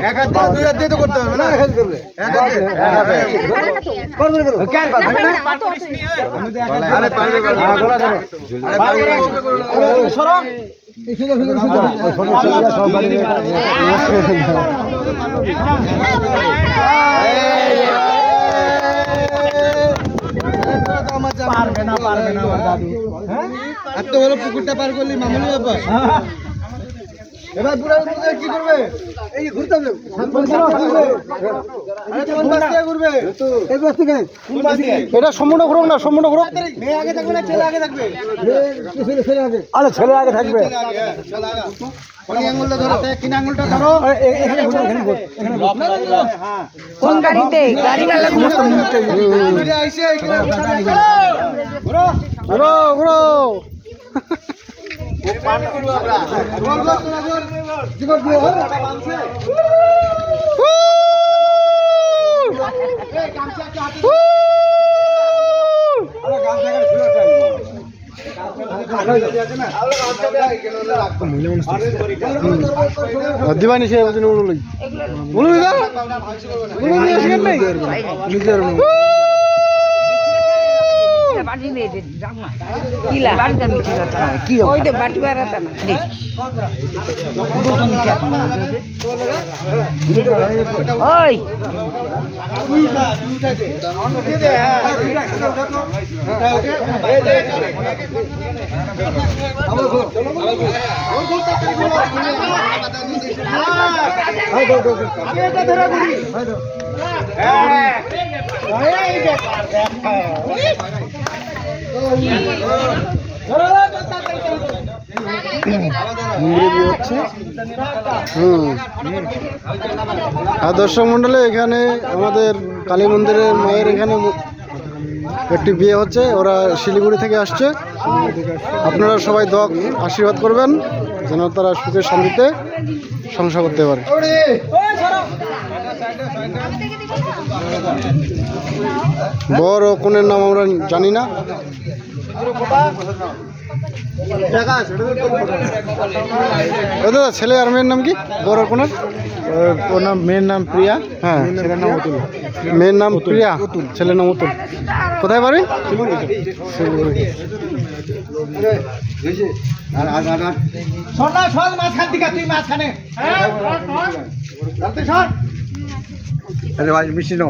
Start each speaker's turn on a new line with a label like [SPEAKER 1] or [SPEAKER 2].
[SPEAKER 1] এক হাত দিয়ে দুই হাত দিয়ে তো করতে হবে না, এক হাত করবে, এক হাত দিয়ে আরে পারবে সরো পারবে না আমার দাদু। এত বড় পুকুরটা পার করলি মামুলি ব্যাপার। এবার বুড়া কি করবে? এই ঘুরতে হবে, এটা সম্পূর্ণ ঘুরুক না, সম্পূর্ণ ঘুরুক। মেয়ে আগে থাকবে না ছেলে আগে থাকবে? আরে ছেলে আগে থাকবে। আঙুলটা ধরো, তিন আঙুলটা ধরো।
[SPEAKER 2] কোন গাড়িতে? গাড়ি গালা
[SPEAKER 1] ঘুরো ঘুরো ঘুরো। দিবানি সে আর দর্শক মন্ডলে এখানে আমাদের কালী মন্দিরের মায়ের এখানে একটি বিয়ে হচ্ছে। ওরা শিলিগুড়ি থেকে আসছে। আপনারা সবাই দোয়া আশীর্বাদ করবেন যেন তারা সুখে শান্তিতে সংসার করতে পারে। বর ও কনের নাম আমরা জানি না। দাদা ছেলে আর মেয়ের নাম কি? বর আর কনের?
[SPEAKER 3] ওর নাম, মেয়ের নাম প্রিয়া,
[SPEAKER 1] হ্যাঁ,
[SPEAKER 3] ছেলের নাম অতুল।
[SPEAKER 1] মেয়ের নাম প্রিয়া, ছেলের নাম অতুল। কোথায় বাড়ি?
[SPEAKER 3] মিষ্টি নাও।